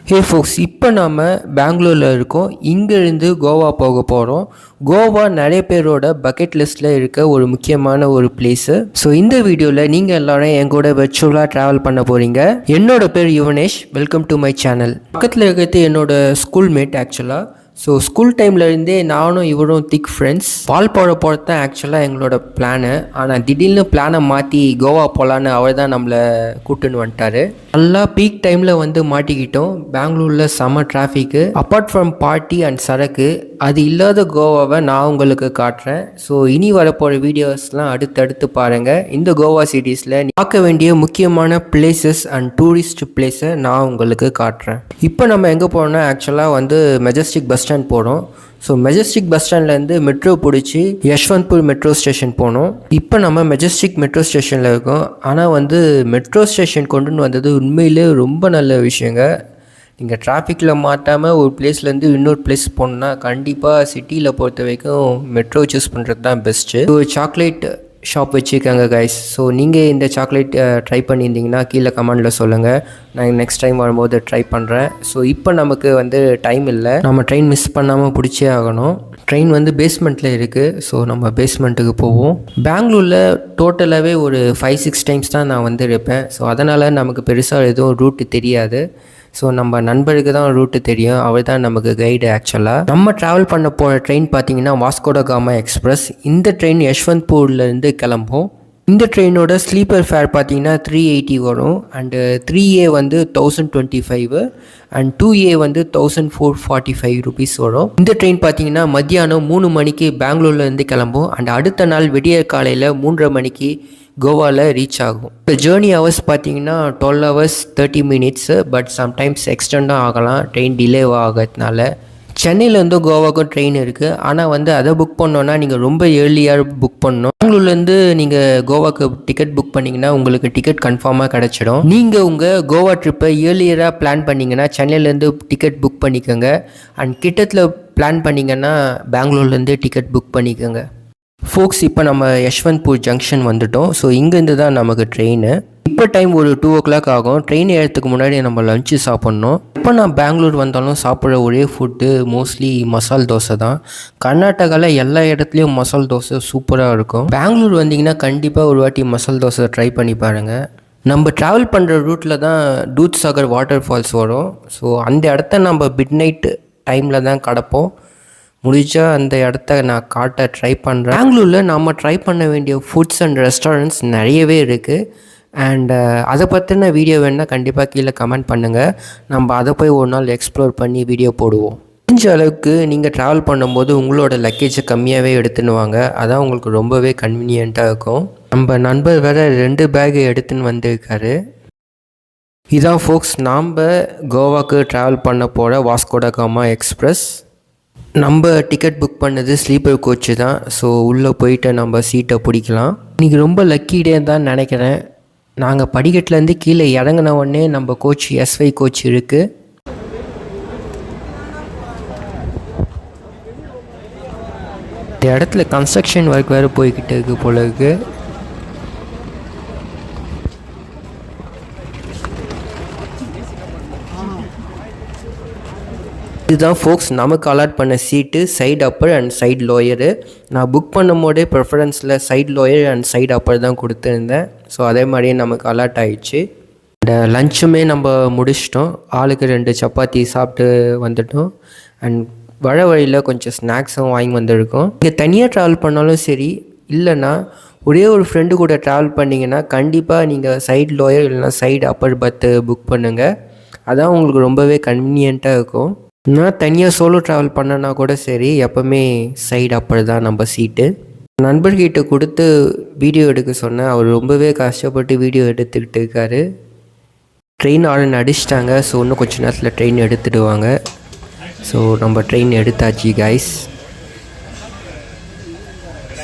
ஹே ஃபோக்ஸ், இப்போ நாம் பெங்களூரில் இருக்கோம். இங்கேருந்து கோவா போக போகிறோம். கோவா நிறைய பேரோட பக்கெட் லிஸ்ட்டில் இருக்க ஒரு முக்கியமான ஒரு பிளேஸு. ஸோ இந்த வீடியோவில் நீங்கள் எல்லோரும் என் கூட வெர்ச்சுவலாக ட்ராவல் பண்ண போகிறீங்க. என்னோட பேர் Yuvanesh. Welcome to my channel. பக்கத்தில் இருக்கிறது என்னோட ஸ்கூல்மேட் ஆக்சுவலாக. ஸோ ஸ்கூல் டைம்லேருந்தே நானும் இவரும் திக் ஃப்ரெண்ட்ஸ். வால்பாறை போகிறது தான் ஆக்சுவலாக எங்களோட பிளானு. ஆனால் திடீர்னு பிளானை மாற்றி கோவா போகலான்னு அவர் தான் நம்மளை கூட்டுன்னு வந்துட்டார். நல்லா பீக் டைமில் வந்து மாட்டிக்கிட்டோம். பெங்களூரில் செம்ம டிராஃபிக்கு. அப்பார்ட் ஃப்ரம் பார்ட்டி அண்ட் சரக்கு, அது இல்லாத கோவாவை நான் உங்களுக்கு காட்டுறேன். ஸோ இனி வரப்போகிற வீடியோஸ்லாம் அடுத்தடுத்து பாருங்கள். இந்த கோவா சிட்டிஸில் பார்க்க வேண்டிய முக்கியமான பிளேசஸ் அண்ட் டூரிஸ்ட் பிளேஸை நான் உங்களுக்கு காட்டுறேன். இப்போ நம்ம எங்கே போகிறோம்னா ஆக்சுவலாக வந்து மெஜஸ்டிக் பஸ் ஸ்டாண்ட் போகிறோம். ஸோ மெஜஸ்டிக் பஸ் ஸ்டாண்ட்லேருந்து மெட்ரோ பிடிச்சி யஷ்வந்த்பூர் மெட்ரோ ஸ்டேஷன் போனோம். இப்போ நம்ம மெஜஸ்டிக் மெட்ரோ ஸ்டேஷனில் இருக்கோம். ஆனால் வந்து மெட்ரோ ஸ்டேஷன் கொண்டுன்னு வந்தது உண்மையிலே ரொம்ப நல்ல விஷயங்க. நீங்கள் டிராஃபிக்கில் மாட்டாமல் ஒரு பிளேஸ்லேருந்து இன்னொரு பிளேஸ் போகணுன்னா கண்டிப்பாக சிட்டியில் பொறுத்த வரைக்கும் மெட்ரோ சூஸ் பண்ணுறது தான் பெஸ்ட்டு. ஒரு சாக்லேட் ஷாப் வச்சுருக்காங்க கைஸ். ஸோ நீங்கள் இந்த சாக்லேட் ட்ரை பண்ணியிருந்தீங்கன்னா கீழே கமெண்டில் சொல்லுங்கள். நான் நெக்ஸ்ட் டைம் வரும்போது ட்ரை பண்ணுறேன். ஸோ இப்போ நமக்கு வந்து டைம் இல்லை, நம்ம ட்ரெயின் மிஸ் பண்ணாமல் பிடிச்சே ஆகணும். ட்ரெயின் வந்து பேஸ்மெண்ட்டில் இருக்குது. ஸோ நம்ம பேஸ்மெண்ட்டுக்கு போவோம். பெங்களூரில் டோட்டலாகவே ஒரு 5-6 டைம்ஸ் தான் நான் வந்து இருப்பேன். ஸோ அதனால் நமக்கு பெருசாக எதுவும் ரூட்டு தெரியாது. ஸோ நம்ம நண்பருக்கு தான் ரூட்டு தெரியும். அவர் தான் நமக்கு கைடு. ஆக்சுவலாக நம்ம ட்ராவல் பண்ண போகிற ட்ரெயின் பார்த்தீங்கன்னா வாஸ்கோ ட காமா எக்ஸ்பிரஸ். இந்த ட்ரெயின் யஷ்வந்த்பூர்லேருந்து கிளம்பும். இந்த ட்ரெயினோட ஸ்லீப்பர் ஃபேர் பார்த்தீங்கன்னா 380 வரும். அண்டு 3A வந்து 1025 அண்ட் 2A வந்து 1445 ருபீஸ் வரும். இந்த ட்ரெயின் பார்த்தீங்கன்னா மத்தியானம் 3 மணிக்கு பெங்களூர்லேருந்து கிளம்பும். அண்ட் அடுத்த நாள் விடிய காலையில் 3:30 மணிக்கு கோவாவில் ரீச் ஆகும். இப்போ ஜேர்னி ஹவர்ஸ் பார்த்தீங்கன்னா 12 hours 30 minutes. பட் சம்டைம்ஸ் எக்ஸ்டெண்டும் ஆகலாம் ட்ரெயின் டிலே ஆகிறதுனால. சென்னையிலேருந்து கோவாவுக்கும் ட்ரெயின் இருக்குது. ஆனால் வந்து அதை புக் பண்ணோன்னா நீங்கள் ரொம்ப ஏர்லியாக புக் பண்ணணும். பெங்களூர்லேருந்து நீங்கள் கோவாவுக்கு டிக்கெட் புக் பண்ணிங்கன்னா உங்களுக்கு டிக்கெட் கன்ஃபார்மாக கிடச்சிடும். நீங்கள் உங்கள் கோவா ட்ரிப்பை ஏர்லியராக பிளான் பண்ணிங்கன்னா சென்னையிலேருந்து டிக்கெட் புக் பண்ணிக்கோங்க. அண்ட் கிட்டத்தில் பிளான் பண்ணிங்கன்னா பெங்களூர்லேருந்து டிக்கெட் புக் பண்ணிக்கோங்க. ஃபோக்ஸ், இப்போ நம்ம யஷ்வந்த்பூர் ஜங்ஷன் வந்துட்டோம். ஸோ இங்கேருந்து தான் நமக்கு ட்ரெயின். இப்போ டைம் ஒரு 2 o'clock ஆகும். ட்ரெயின் ஏறதுக்கு முன்னாடி நம்ம லஞ்சு சாப்பிட்ணும். இப்போ நான் பெங்களூர் வந்தாலும் சாப்பிட்ற ஒரே ஃபுட்டு மோஸ்ட்லி மசால் தோசை தான். கர்நாடகாவில் எல்லா இடத்துலையும் மசால் தோசை சூப்பராக இருக்கும். பெங்களூர் வந்தீங்கன்னா கண்டிப்பாக ஒரு வாட்டி மசால் தோசை ட்ரை பண்ணி பாருங்கள். நம்ம ட்ராவல் பண்ணுற ரூட்டில் தான் தூத் சாகர் வாட்டர் ஃபால்ஸ் வரும். ஸோ அந்த இடத்த நம்ம மிட் நைட் டைமில் தான் கடப்போம். முடிஞ்சா அந்த இடத்த நான் காட்ட ட்ரை பண்ணுறேன். பெங்களூரில் நம்ம ட்ரை பண்ண வேண்டிய ஃபுட்ஸ் அண்ட் ரெஸ்டாரண்ட்ஸ் நிறையவே இருக்குது. அண்ட் அதை பற்றின வீடியோ வேணுன்னா கண்டிப்பாக கீழே கமெண்ட் பண்ணுங்கள். நம்ம அதை போய் ஒரு நாள் எக்ஸ்ப்ளோர் பண்ணி வீடியோ போடுவோம். முடிஞ்ச அளவுக்கு நீங்கள் ட்ராவல் பண்ணும்போது உங்களோட லக்கேஜை கம்மியாகவே எடுத்துன்னு வாங்க. அதான் உங்களுக்கு ரொம்பவே கன்வீனியண்ட்டாக இருக்கும். நம்ம நண்பர் வேறு 2 பேக் எடுத்துன்னு வந்திருக்காரு. இதான் ஃபோக்ஸ், நாம் கோவாவுக்கு ட்ராவல் பண்ண போகிற வாஸ்கோ ட காமா எக்ஸ்பிரஸ். நம்ம டிக்கெட் புக் பண்ணது ஸ்லீப்பர் கோச்சு தான். ஸோ உள்ளே போயிட்டு நம்ம சீட்டை பிடிக்கலாம். இன்றைக்கி ரொம்ப லக்கி டே தான் நினைக்கிறேன். நாங்கள் படிக்கட்டிலேருந்து கீழே இறங்கின உடனே நம்ம கோச் SY கோச் இருக்குது. இந்த இடத்துல கன்ஸ்ட்ரக்ஷன் ஒர்க் வேறு போய்கிட்டு இருக்குது போல இருக்குது. இதுதான் ஃபோக்ஸ் நமக்கு அலாட் பண்ண seat. Side upper and side lower. நான் புக் பண்ணும் போதே ப்ரிஃபரன்ஸில் side lower and side upper தான் கொடுத்துருந்தேன். ஸோ அதே மாதிரியே நமக்கு அலாட் ஆகிடுச்சு. லஞ்சுமே நம்ம முடிச்சிட்டோம். ஆளுக்கு 2 சப்பாத்தி சாப்பிட்டு வந்துட்டோம். அண்ட் வழியில் கொஞ்சம் ஸ்நாக்ஸும் வாங்கி வந்திருக்கோம். நீங்கள் தனியாக ட்ராவல் பண்ணாலும் சரி, இல்லைன்னா ஒரே ஒரு ஃப்ரெண்டு கூட ட்ராவல் பண்ணிங்கன்னா கண்டிப்பாக நீங்கள் சைடு லோயர் இல்லைனா சைடு அப்பர் பத்து புக் பண்ணுங்கள். அதான் உங்களுக்கு ரொம்பவே கன்வீனியண்ட்டாக இருக்கும். நான் தனியாக சோலோ ட்ராவல் பண்ணனா கூட சரி, எப்போவுமே சைடு அப்பர் தான் நம்ம சீட்டு. நண்பர்கிட்ட கொடுத்து வீடியோ எடுக்க சொன்னேன். அவர் ரொம்பவே கஷ்டப்பட்டு வீடியோ எடுத்துக்கிட்டு இருக்காரு. ட்ரெயின் ஆர்டர் அடிச்சிட்டாங்க. ஸோ இன்னும் கொஞ்சம் நேரத்தில் ட்ரெயின் எடுத்துடுவாங்க. ஸோ நம்ம ட்ரெயின் எடுத்தாச்சு கைஸ்.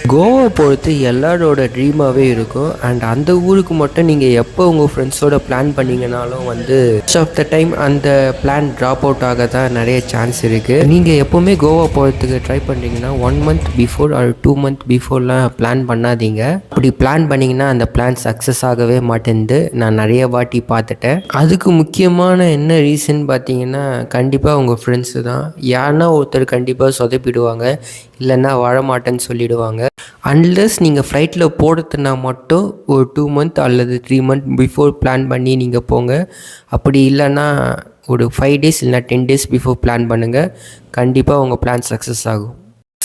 கோவா போகிறது எல்லாரோட ட்ரீமாகவே இருக்கும். அண்ட் அந்த ஊருக்கு மட்டும் நீங்கள் எப்போ உங்கள் ஃப்ரெண்ட்ஸோட பிளான் பண்ணிங்கனாலும் வந்து மோஸ்ட் ஆஃப் த டைம் அந்த பிளான் ட்ராப் அவுட் ஆக தான் நிறைய சான்ஸ் இருக்குது. நீங்கள் எப்போவுமே கோவா போகிறதுக்கு ட்ரை பண்ணுறீங்கன்னா 1 month பிஃபோர் ஆர் 2 month பிஃபோர்லாம் பிளான் பண்ணாதீங்க. அப்படி பிளான் பண்ணிங்கன்னா அந்த பிளான் சக்ஸஸ் ஆகவே மாட்டேங்குது. நான் நிறைய வாட்டி பார்த்துட்டேன். அதுக்கு முக்கியமான என்ன ரீசன் பார்த்தீங்கன்னா கண்டிப்பாக உங்கள் ஃப்ரெண்ட்ஸு தான். யாருன்னா ஒருத்தர் கண்டிப்பாக சொதப்பிடுவாங்க, இல்லைன்னா வரமாட்டேன்னு சொல்லிவிடுவாங்க. அன்லெஸ் நீங்கள் ஃப்ளைட்டில் போகிறதுனா மட்டும் ஒரு 2 month அல்லது 3 month பிஃபோர் பிளான் பண்ணி நீங்கள் போங்க. அப்படி இல்லைன்னா ஒரு 5 days இல்லைனா 10 days பிஃபோர் பிளான் பண்ணுங்கள். கண்டிப்பாக உங்கள் பிளான் சக்ஸஸ் ஆகும்.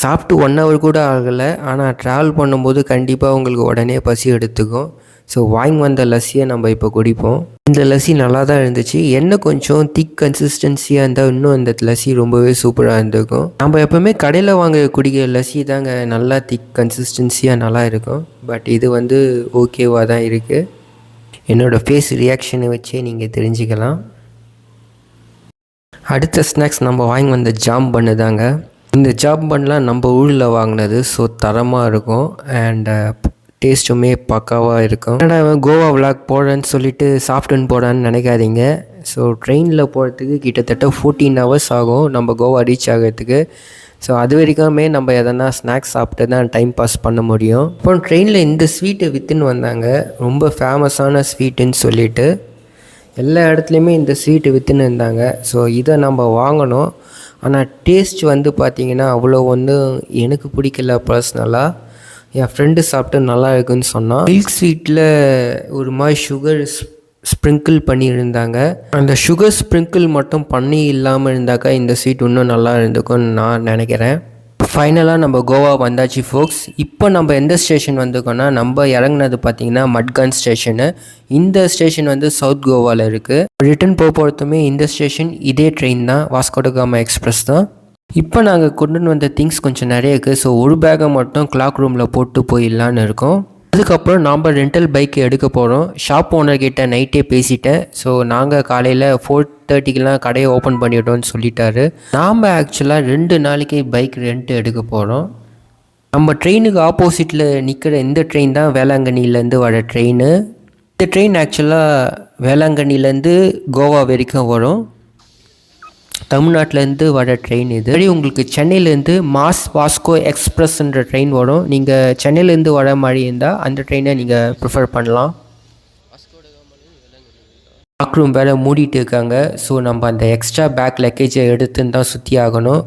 சாப்பிட்டு 1 hour கூட ஆகலை, ஆனால் ட்ராவல் பண்ணும்போது கண்டிப்பாக உங்களுக்கு உடனே பசி எடுத்துக்கும். ஸோ வாங்கி வந்த லஸ்ஸியை நம்ம இப்போ குடிப்போம். இந்த லஸ்ஸி நல்லா தான் இருந்துச்சு. என்ன கொஞ்சம் திக் கன்சிஸ்டன்சியாக இருந்தால் இன்னும் இந்த லஸ்ஸி ரொம்பவே சூப்பராக இருந்திருக்கும். நம்ம எப்போவுமே கடையில் வாங்க குடிக்கிற லஸ்ஸி தாங்க நல்லா திக் கன்சிஸ்டன்சியாக நல்லா இருக்கும். பட் இது வந்து ஓகேவாக தான் இருக்குது. என்னோடய ஃபேஸ் ரியாக்ஷனை வச்சே நீங்கள் தெரிஞ்சுக்கலாம். அடுத்த ஸ்நாக்ஸ் நம்ம வாங்கி வந்த ஜாம் பண்ணு தாங்க. இந்த ஜாம் பண்ணலாம் நம்ம ஊரில் வாங்கினது. ஸோ தரமாக இருக்கும் அண்ட் டேஸ்ட்டுமே பக்காவாக இருக்கும். என்னடா கோவா விளாக் போகிறேன்னு சொல்லிட்டு சாப்பிட்டுன்னு போகிறான்னு நினைக்காதீங்க. ஸோ ட்ரெயினில் போகிறதுக்கு கிட்டத்தட்ட 14 hours ஆகும் நம்ம கோவா ரீச் ஆகிறதுக்கு. ஸோ அது வரைக்குமே நம்ம எதனா ஸ்நாக்ஸ் சாப்பிட்டு தான் டைம் பாஸ் பண்ண முடியும். அப்புறம் ட்ரெயினில் இந்த ஸ்வீட்டை விற்றுன்னு வந்தாங்க, ரொம்ப ஃபேமஸான ஸ்வீட்டுன்னு சொல்லிட்டு. எல்லா இடத்துலையுமே இந்த ஸ்வீட்டு விற்றுன்னு இருந்தாங்க. ஸோ இதை நம்ம வாங்கணும். ஆனால் டேஸ்ட் வந்து பார்த்திங்கன்னா அவ்வளோ ஒன்றும் எனக்கு பிடிக்கல பர்சனலாக. என் ஃப்ரெண்டு சாப்பிட்டு நல்லா இருக்குன்னு சொன்னான். மில்க் ஸ்வீட்டில் ஒரு மாதிரி சுகர் ஸ்ப்ரிங்கிள் பண்ணியிருந்தாங்க. அந்த சுகர் ஸ்ப்ரிங்கிள் மட்டும் பண்ணி இல்லாமல் இருந்தாக்கா இந்த ஸ்வீட் இன்னும் நல்லா இருந்துக்கும்னு நான் நினைக்கிறேன். ஃபைனலாக நம்ம கோவா வந்தாச்சு ஃபோக்ஸ். இப்போ நம்ம எந்த ஸ்டேஷன் வந்திருக்கோன்னா நம்ம இறங்குனது பார்த்திங்கன்னா மட்கான் ஸ்டேஷனு. இந்த ஸ்டேஷன் வந்து சவுத் கோவாவில் இருக்குது. ரிட்டன் போகிறதுமே இந்த ஸ்டேஷன் இதே ட்ரெயின் தான், வாஸ்கோ ட காமா எக்ஸ்பிரஸ் தான். இப்போ நாங்கள் கொண்டு வந்த திங்ஸ் கொஞ்சம் நிறைய இருக்குது. ஸோ ஒரு பேக்கை மட்டும் கிளாக் ரூமில் போட்டு போயிடலான்னு இருக்கோம். அதுக்கப்புறம் நாம் ரெண்டல் பைக் எடுக்க போகிறோம். ஷாப் ஓனர்கிட்ட நைட்டே பேசிட்டேன். ஸோ நாங்கள் காலையில் 4:30 கடையை ஓப்பன் பண்ணிட்டோம்னு சொல்லிட்டாரு. நாம் ஆக்சுவலாக 2 நாளைக்கு பைக் ரெண்ட் எடுக்க போகிறோம். நம்ம ட்ரெயினுக்கு ஆப்போசிட்டில் நிற்கிற இந்த ட்ரெயின் தான் வேளாங்கண்ணிலேருந்து வர ட்ரெயின். இந்த ட்ரெயின் ஆக்சுவலாக வேளாங்கண்ணிலேருந்து கோவா வரைக்கும் வரும். தமிழ்நாட்டிலேருந்து வர ட்ரெயின் இது. உங்களுக்கு சென்னையிலேருந்து மாஸ் வாஸ்கோ எக்ஸ்பிரஸ்ன்ற ட்ரெயின் வரும். நீங்கள் சென்னையிலேருந்து வர மாதிரி இருந்தால் அந்த ட்ரெயினை நீங்கள் ப்ரிஃபர் பண்ணலாம். லாக் ரூம் வேறு மூடிட்டு இருக்காங்க. ஸோ நம்ம அந்த எக்ஸ்ட்ரா பேக் லக்கேஜை எடுத்துன்னு தான் சுற்றி ஆகணும்.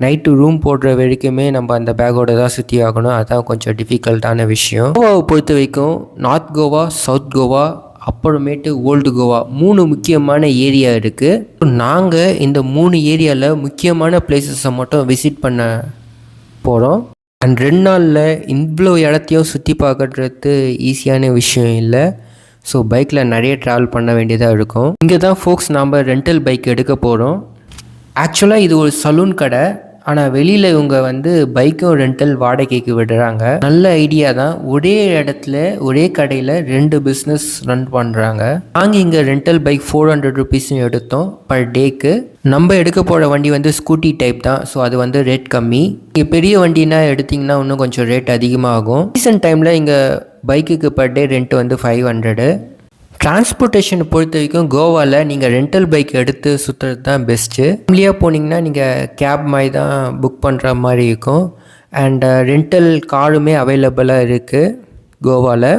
நைட்டு ரூம் போடுற வரைக்குமே நம்ம அந்த பேக்கோடு தான் சுற்றி ஆகணும். அதுதான் கொஞ்சம் டிஃபிகல்ட்டான விஷயம். கோவாவை பொறுத்த வரைக்கும் நார்த் கோவா, சவுத் கோவா, அப்புறமேட்டு ஓல்டு கோவா 3 முக்கியமான ஏரியா இருக்குது. நாங்கள் இந்த 3 ஏரியாவில் முக்கியமான பிளேசஸை மட்டும் விசிட் பண்ண போகிறோம். அண்ட் 2 நாளில் இவ்வளோ இடத்தையும் சுற்றி பார்க்கறது ஈஸியான விஷயம் இல்லை. ஸோ பைக்கில் நிறைய ட்ராவல் பண்ண வேண்டியதாக இருக்கும். இங்கே தான் ஃபோக்ஸ் நாம் ரெண்டல் பைக் எடுக்க போகிறோம். ஆக்சுவலாக இது ஒரு சலூன் கடை. ஆனால் வெளியில் இவங்க வந்து பைக்கும் ரெண்டல் வாடகைக்கு விடுறாங்க. நல்ல ஐடியா தான். ஒரே இடத்துல ஒரே கடையில் 2 பிஸ்னஸ் ரன் பண்ணுறாங்க. நாங்கள் இங்கே ரெண்டல் பைக் 400 rupees எடுத்தோம் பர் டேக்கு. நம்ம எடுக்க போகிற வண்டி வந்து ஸ்கூட்டி டைப் தான். ஸோ அது வந்து ரேட் கம்மி. இங்கே பெரிய வண்டினா எடுத்திங்கன்னா இன்னும் கொஞ்சம் ரேட் அதிகமாகும். ரீசெண்ட் டைமில் இங்கே பைக்குக்கு பர் டே ரெண்ட் வந்து 500. டிரான்ஸ்போர்ட்டேஷனை பொறுத்த வரைக்கும் கோவாவில் நீங்கள் ரெண்டல் பைக் எடுத்து சுற்றுறது தான் பெஸ்ட்டு. ஃபேமிலியாக போனீங்கன்னா நீங்கள் கேப் மாதிரி தான் புக் பண்ணுற மாதிரி இருக்கும். அண்ட் ரெண்டல் காருமே அவைலபிளாக இருக்குது கோவாவில்.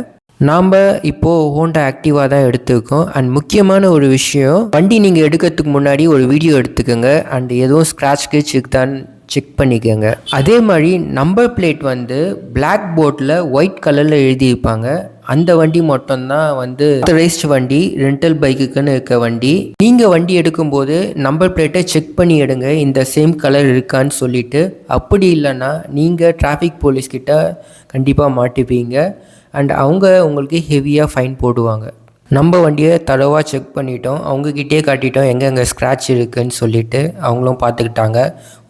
நாம் இப்போது ஹோண்டா ஆக்டிவா தான் எடுத்துருக்கோம். அண்ட் முக்கியமான ஒரு விஷயம், வண்டி நீங்கள் எடுக்கிறதுக்கு முன்னாடி ஒரு வீடியோ எடுத்துக்கோங்க. அண்ட் எதுவும் ஸ்க்ராட்ச் கிச் தான் செக் பண்ணிக்கோங்க. அதே மாதிரி நம்பர் பிளேட் வந்து பிளாக் போர்டில் ஒயிட் கலரில் எழுதியிருப்பாங்க. அந்த வண்டி மட்டும்தான் வந்து ஆத்தரைஸ்ட் வண்டி, ரெண்டல் பைக்குக்குன்னு இருக்க வண்டி. நீங்கள் வண்டி எடுக்கும்போது நம்பர் பிளேட்டை செக் பண்ணி எடுங்க, இந்த சேம் கலர் இருக்கான்னு சொல்லிட்டு. அப்படி இல்லைன்னா நீங்கள் டிராஃபிக் போலீஸ்கிட்ட கண்டிப்பாக மாட்டிப்பீங்க. அண்ட் அவங்க உங்களுக்கு ஹெவியாக ஃபைன் போடுவாங்க. நம்ம வண்டியை தரவாக செக் பண்ணிட்டோம், அவங்கக்கிட்டே காட்டிட்டோம் எங்கெங்கே ஸ்க்ராட்ச் இருக்குதுன்னு சொல்லிவிட்டு அவங்களும் பார்த்துக்கிட்டாங்க.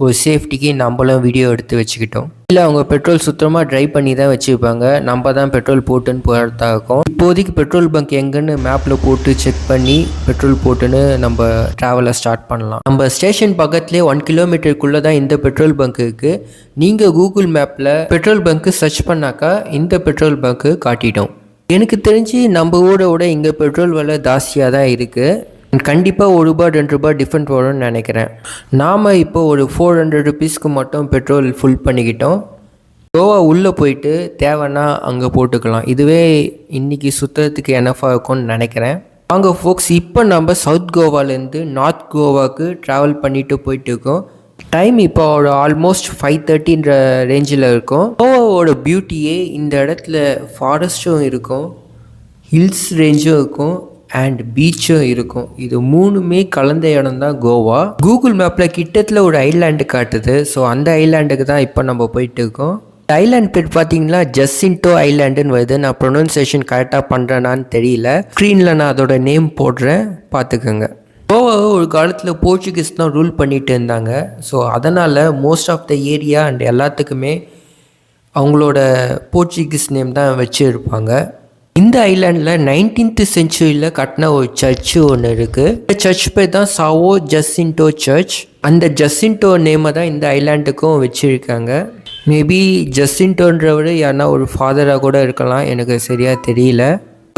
ஒரு சேஃப்டிக்கு நம்மளும் வீடியோ எடுத்து வச்சுக்கிட்டோம். இல்லை அவங்க பெட்ரோல் சுத்தமாக ட்ரைவ் பண்ணி தான் வச்சுருப்பாங்க, நம்ம தான் பெட்ரோல் போட்டுன்னு போகிறதா இருக்கும். இப்போதைக்கு பெட்ரோல் பங்க் எங்கன்னு மேப்பில் போட்டு செக் பண்ணி பெட்ரோல் போட்டுன்னு நம்ம ட்ராவலை ஸ்டார்ட் பண்ணலாம். நம்ம ஸ்டேஷன் பக்கத்துலேயே 1 கிலோமீட்டருக்குள்ளே தான் இந்த பெட்ரோல் பங்க் இருக்குது. நீங்கள் கூகுள் மேப்பில் பெட்ரோல் பங்க்கு சர்ச் பண்ணாக்கா இந்த பெட்ரோல் பங்க்கு காட்டிட்டோம். எனக்கு தெரிஞ்சு நம்ம ஊரோட இங்கே பெட்ரோல் விலை ஜாஸ்தியாக தான் இருக்குது. கண்டிப்பாக ₹1 ₹2 டிஃப்ரெண்ட் வரும்னு நினைக்கிறேன். நாம் இப்போ ஒரு 400 ருபீஸ்க்கு மட்டும் பெட்ரோல் ஃபுல் பண்ணிக்கிட்டோம். கோவா உள்ளே போயிட்டு தேவைன்னா அங்கே போட்டுக்கலாம். இதுவே இன்றைக்கி சுற்றுறதுக்கு எனஃபாக இருக்கும்னு நினைக்கிறேன். வாங்க ஃபோக்ஸ், இப்போ நம்ம சவுத் கோவாலேருந்து நார்த் கோவாவுக்கு ட்ராவல் பண்ணிட்டு போயிட்டு இருக்கோம். டைம் இப்போ ஒரு ஆல்மோஸ்ட் 5:30ன்ற ரேஞ்சில் இருக்கும். கோவாவோட பியூட்டியே இந்த இடத்துல ஃபாரஸ்ட்டும் இருக்கும், ஹில்ஸ் ரேஞ்சும் இருக்கும் அண்ட் பீச்சும் இருக்கும். இது மூணுமே கலந்த இடம் தான் கோவா. கூகுள் மேப்பில் கிட்டத்தில் ஒரு ஐலாண்டு காட்டுது. ஸோ அந்த ஐலாண்டுக்கு தான் இப்போ நம்ம போயிட்டு இருக்கோம். ஐலாண்ட் பேர் பார்த்தீங்கன்னா ஜசின்டோ ஐலாண்டுன்னு வருது. நான் ப்ரொனன்சியேஷன் கரெக்டாக பண்ணுறேனான்னு தெரியல. ஸ்க்ரீனில் நான் அதோட நேம் போடுறேன், பார்த்துக்கோங்க. கோவாவை ஒரு காலத்தில் போர்ச்சுகீஸ் தான் ரூல் பண்ணிகிட்டு இருந்தாங்க. ஸோ அதனால் most of the area and எல்லாத்துக்குமே அவங்களோட போர்ச்சுகீஸ் நேம் தான் வச்சுருப்பாங்க. இந்த ஐலாண்டில் 19th செஞ்சுரியில் கட்டின ஒரு சர்ச்சு ஒன்று இருக்குது. இந்த சர்ச் பேர் தான் சாவோ ஜசின்டோ சர்ச். அந்த ஜசின்டோ நேமை தான் இந்த ஐலாண்டுக்கும் வச்சுருக்காங்க. மேபி ஜசின்டோன்றவர் யாருன்னா ஒரு ஃபாதராக கூட இருக்கலாம், எனக்கு சரியாக தெரியல.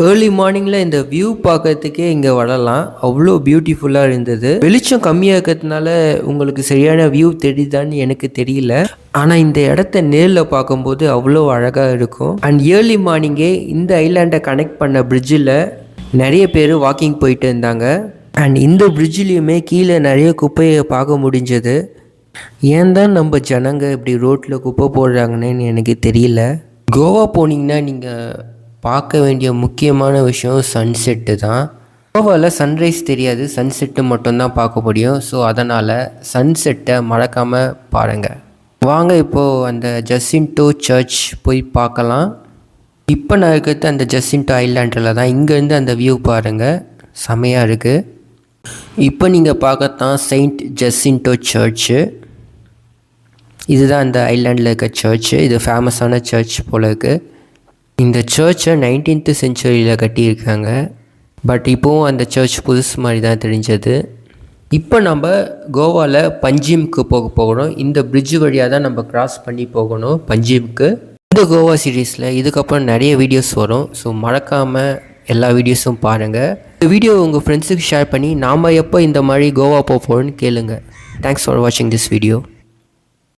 ஏர்லி மார்னிங்கில் இந்த வியூ பார்க்கறதுக்கே இங்கே வரலாம், அவ்வளோ பியூட்டிஃபுல்லாக இருந்தது. வெளிச்சம் கம்மியாக இருக்கிறதுனால உங்களுக்கு சரியான வியூ தெரியுதான்னு எனக்கு தெரியல. ஆனால் இந்த இடத்த நேரில் பார்க்கும்போது அவ்வளோ அழகாக இருக்கும். அண்ட் ஏர்லி மார்னிங்கே இந்த ஐலாண்டை கனெக்ட் பண்ண பிரிட்ஜில் நிறைய பேர் வாக்கிங் போயிட்டு இருந்தாங்க. அண்ட் இந்த பிரிட்ஜிலையுமே கீழே நிறைய குப்பையை பார்க்க முடிஞ்சது. ஏன் தான் நம்ம ஜனங்க இப்படி ரோட்டில் குப்பை போடுறாங்கன்னு எனக்கு தெரியல. கோவா போனீங்கன்னா நீங்கள் பார்க்க வேண்டிய முக்கியமான விஷயம் சன்செட்டு தான். கோவாவில் சன்ரைஸ் தெரியாது, சன்செட்டு மட்டும்தான் பார்க்க முடியும். ஸோ அதனால் சன்செட்டை மறக்காமல் பாருங்கள். வாங்க இப்போது அந்த ஜசின்டோ சர்ச் போய் பார்க்கலாம். இப்போ நான் இருக்கிறது அந்த ஜசின்டோ ஐலாண்டில் தான். இங்கேருந்து அந்த வியூ பாருங்கள், செமையாக இருக்குது. இப்போ நீங்கள் பார்க்கத்தான் செயின்ட் ஜசின்டோ சர்ச்சு. இதுதான் அந்த ஐலாண்டில் இருக்க சர்ச்சு. இது ஃபேமஸான சர்ச் போல் இருக்குது. இந்த சர்ச்சை 19th செஞ்சுரியில் கட்டியிருக்காங்க. பட் இப்போவும் அந்த சர்ச் புதுசு மாதிரி தான் தெரிஞ்சது. இப்போ நம்ம கோவாவில் பஞ்சிம்க்கு போகிறோம். இந்த பிரிட்ஜ் வழியாக தான் நம்ம கிராஸ் பண்ணி போகணும் பஞ்சிம்க்கு. இந்த கோவா சீரீஸில் இதுக்கப்புறம் நிறைய வீடியோஸ் வரும். ஸோ மறக்காமல் எல்லா வீடியோஸும் பாருங்கள். இந்த வீடியோ உங்கள் ஃப்ரெண்ட்ஸுக்கு ஷேர் பண்ணி நாம் எப்போ இந்த மாதிரி கோவா போகிறோன்னு கேளுங்க. தேங்க்ஸ் ஃபார் வாட்சிங் திஸ் வீடியோ.